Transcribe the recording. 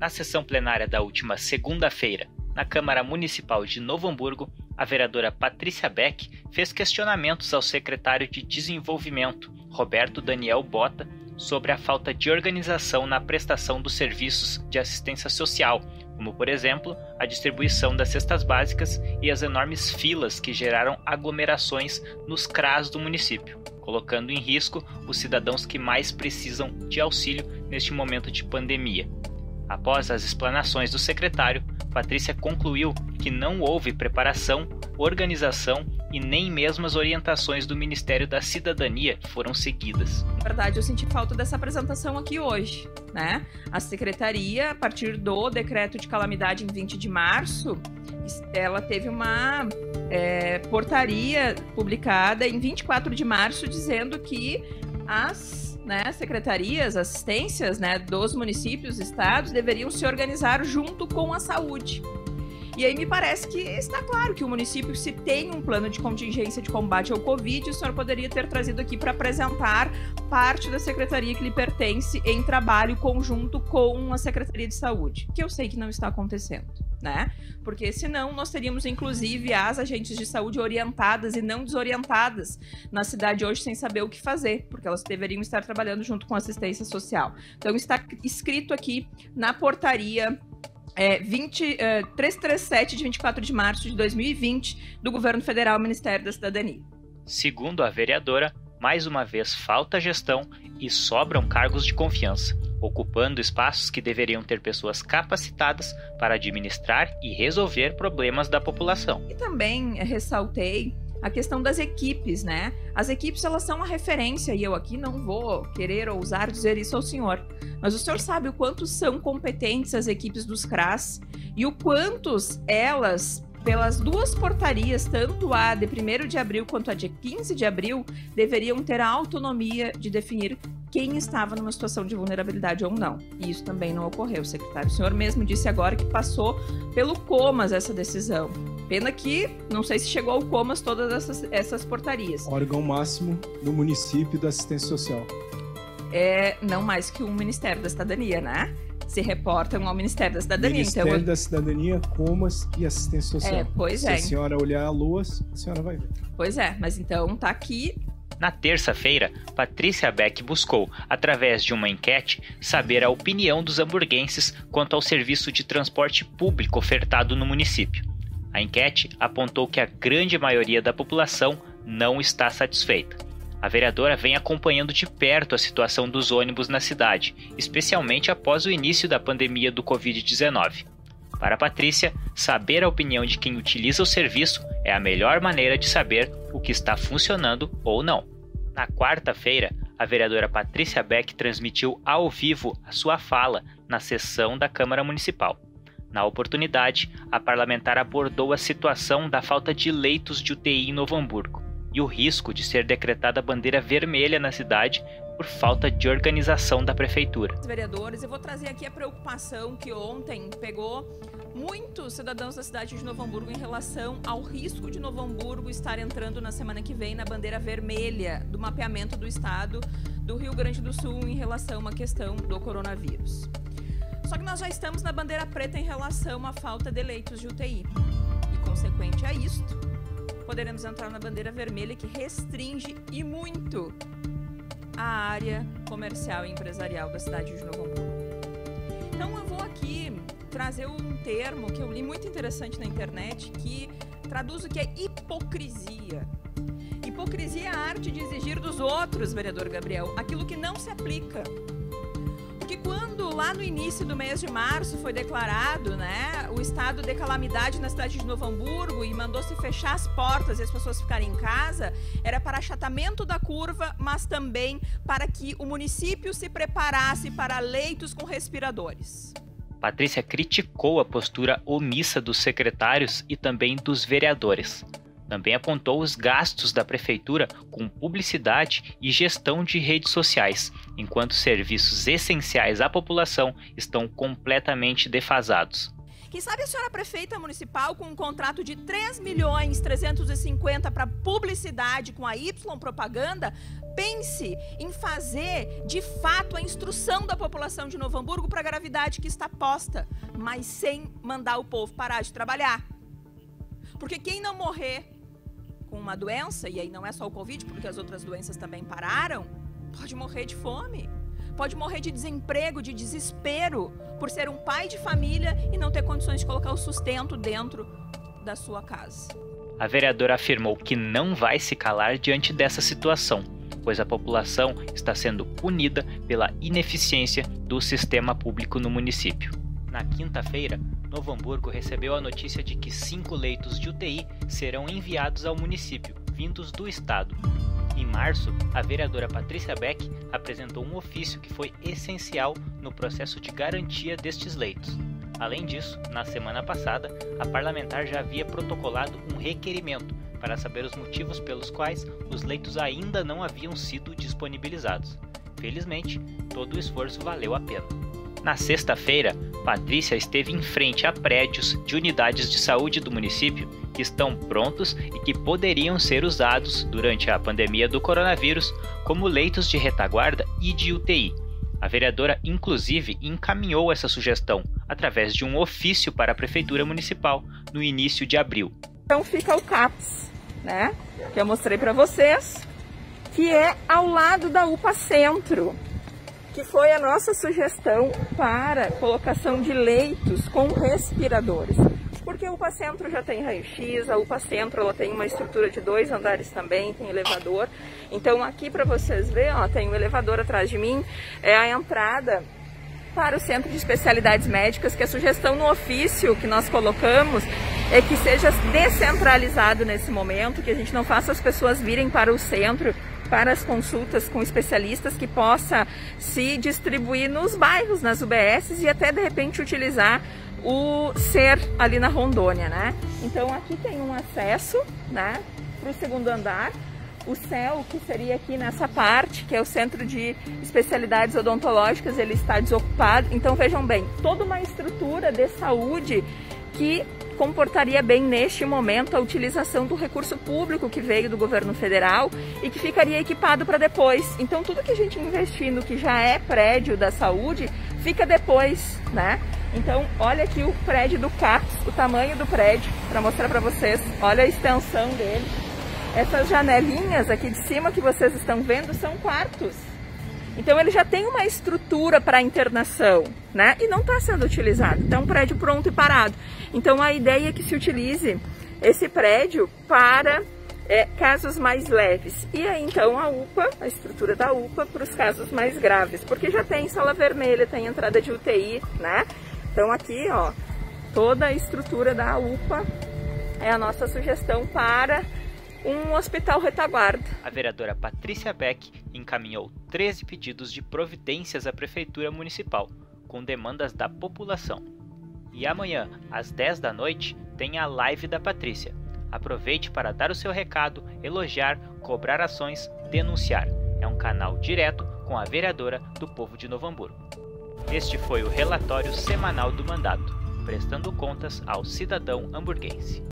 Na sessão plenária da última segunda-feira, na Câmara Municipal de Novo Hamburgo, a vereadora Patrícia Beck fez questionamentos ao secretário de Desenvolvimento, Roberto Daniel Bota, sobre a falta de organização na prestação dos serviços de assistência social, como, por exemplo, a distribuição das cestas básicas e as enormes filas que geraram aglomerações nos CRAs do município, colocando em risco os cidadãos que mais precisam de auxílio neste momento de pandemia. Após as explanações do secretário, Patrícia concluiu que não houve preparação, organização e nem mesmo as orientações do Ministério da Cidadania foram seguidas. Na verdade, eu senti falta dessa apresentação aqui hoje, né? A secretaria, a partir do decreto de calamidade em 20 de março, ela teve uma portaria publicada em 24 de março dizendo que as secretarias, assistências, dos municípios, estados, deveriam se organizar junto com a saúde. E aí me parece que está claro que o município, se tem um plano de contingência de combate ao Covid, o senhor poderia ter trazido aqui para apresentar parte da secretaria que lhe pertence em trabalho conjunto com a Secretaria de Saúde, que eu sei que não está acontecendo, né? Porque senão nós teríamos inclusive as agentes de saúde orientadas e não desorientadas na cidade hoje sem saber o que fazer, porque elas deveriam estar trabalhando junto com a assistência social. Então está escrito aqui na portaria 337 de 24 de março de 2020 do Governo Federal, Ministério da Cidadania. Segundo a vereadora, mais uma vez falta gestão e sobram cargos de confiança, ocupando espaços que deveriam ter pessoas capacitadas para administrar e resolver problemas da população. E também ressaltei a questão das equipes, né? As equipes, elas são uma referência, e eu aqui não vou querer ousar dizer isso ao senhor, mas o senhor sabe o quanto são competentes as equipes dos CRAs e o quantos elas, pelas duas portarias, tanto a de 1º de abril quanto a de 15 de abril, deveriam ter a autonomia de definir quem estava numa situação de vulnerabilidade ou não. E isso também não ocorreu, secretário. O senhor mesmo disse agora que passou pelo COMAS essa decisão. Pena que não sei se chegou ao COMAS todas essas portarias. Órgão máximo do município da assistência social. Não mais que o Ministério da Cidadania, né? Se reportam ao Ministério da Cidadania. Ministério da Cidadania, COMAS e assistência social. Se a senhora olhar a lua, a senhora vai ver. Pois é, mas então tá aqui. Na terça-feira, Patrícia Beck buscou, através de uma enquete, saber a opinião dos hamburguenses quanto ao serviço de transporte público ofertado no município. A enquete apontou que a grande maioria da população não está satisfeita. A vereadora vem acompanhando de perto a situação dos ônibus na cidade, especialmente após o início da pandemia do Covid-19. Para Patrícia, saber a opinião de quem utiliza o serviço é a melhor maneira de saber o que está funcionando ou não. Na quarta-feira, a vereadora Patrícia Beck transmitiu ao vivo a sua fala na sessão da Câmara Municipal. Na oportunidade, a parlamentar abordou a situação da falta de leitos de UTI em Novo Hamburgo e o risco de ser decretada bandeira vermelha na cidade por falta de organização da prefeitura. Vereadores, eu vou trazer aqui a preocupação que ontem pegou muitos cidadãos da cidade de Novo Hamburgo em relação ao risco de Novo Hamburgo estar entrando na semana que vem na bandeira vermelha do mapeamento do estado do Rio Grande do Sul em relação à questão do coronavírus. Só que nós já estamos na bandeira preta em relação à falta de leitos de UTI. E, consequente a isto, poderemos entrar na bandeira vermelha que restringe e muito a área comercial e empresarial da cidade de Novo Hamburgo. Então eu vou aqui trazer um termo que eu li muito interessante na internet que traduz o que é hipocrisia. Hipocrisia é a arte de exigir dos outros, vereador Gabriel, aquilo que não se aplica. Porque quando lá no início do mês de março foi declarado, o estado de calamidade na cidade de Novo Hamburgo e mandou-se fechar as portas e as pessoas ficarem em casa, era para achatamento da curva, mas também para que o município se preparasse para leitos com respiradores. Patrícia criticou a postura omissa dos secretários e também dos vereadores. Também apontou os gastos da prefeitura com publicidade e gestão de redes sociais, enquanto serviços essenciais à população estão completamente defasados. Quem sabe a senhora prefeita municipal, com um contrato de 3.350.000 para publicidade com a Y Propaganda, pense em fazer, de fato, a instrução da população de Novo Hamburgo para a gravidade que está posta, mas sem mandar o povo parar de trabalhar. Porque quem não morrer com uma doença, e aí não é só o Covid, porque as outras doenças também pararam, pode morrer de fome, pode morrer de desemprego, de desespero, por ser um pai de família e não ter condições de colocar o sustento dentro da sua casa. A vereadora afirmou que não vai se calar diante dessa situação, pois a população está sendo punida pela ineficiência do sistema público no município. Na quinta-feira, Novo Hamburgo recebeu a notícia de que 5 leitos de UTI serão enviados ao município, vindos do estado. Em março, a vereadora Patrícia Beck apresentou um ofício que foi essencial no processo de garantia destes leitos. Além disso, na semana passada, a parlamentar já havia protocolado um requerimento para saber os motivos pelos quais os leitos ainda não haviam sido disponibilizados. Felizmente, todo o esforço valeu a pena. Na sexta-feira, Patrícia esteve em frente a prédios de unidades de saúde do município que estão prontos e que poderiam ser usados durante a pandemia do coronavírus como leitos de retaguarda e de UTI. A vereadora, inclusive, encaminhou essa sugestão através de um ofício para a Prefeitura Municipal no início de abril. Então fica o CAPS, né? Que eu mostrei para vocês, que é ao lado da UPA Centro, que foi a nossa sugestão para colocação de leitos com respiradores. Porque a UPA Centro já tem raio-x, a UPA Centro ela tem uma estrutura de 2 andares também, tem elevador. Então aqui para vocês verem, ó, tem um elevador atrás de mim, é a entrada para o Centro de Especialidades Médicas, que a sugestão no ofício que nós colocamos é que seja descentralizado nesse momento, que a gente não faça as pessoas virem para o centro para as consultas com especialistas, que possa se distribuir nos bairros, nas UBSs e até de repente utilizar o SER ali na Rondônia, né? Então aqui tem um acesso, né, para o segundo andar. O CEL, que seria aqui nessa parte, que é o Centro de Especialidades Odontológicas, ele está desocupado. Então vejam bem, toda uma estrutura de saúde que comportaria bem neste momento a utilização do recurso público que veio do governo federal e que ficaria equipado para depois. Então tudo que a gente investir no que já é prédio da saúde fica depois, né? Então olha aqui o prédio do CAPS, o tamanho do prédio, para mostrar para vocês, olha a extensão dele. Essas janelinhas aqui de cima que vocês estão vendo são quartos. Então ele já tem uma estrutura para internação, né? E não está sendo utilizado. Então é um prédio pronto e parado. Então a ideia é que se utilize esse prédio para casos mais leves. E aí então a UPA, a estrutura da UPA para os casos mais graves. Porque já tem sala vermelha, tem entrada de UTI, né? Então aqui, ó, toda a estrutura da UPA é a nossa sugestão para um hospital retaguarda. A vereadora Patrícia Beck encaminhou 13 pedidos de providências à Prefeitura Municipal, com demandas da população. E amanhã, às 10 da noite, tem a live da Patrícia. Aproveite para dar o seu recado, elogiar, cobrar ações, denunciar. É um canal direto com a vereadora do povo de Novo Hamburgo. Este foi o relatório semanal do mandato, prestando contas ao cidadão hamburguense.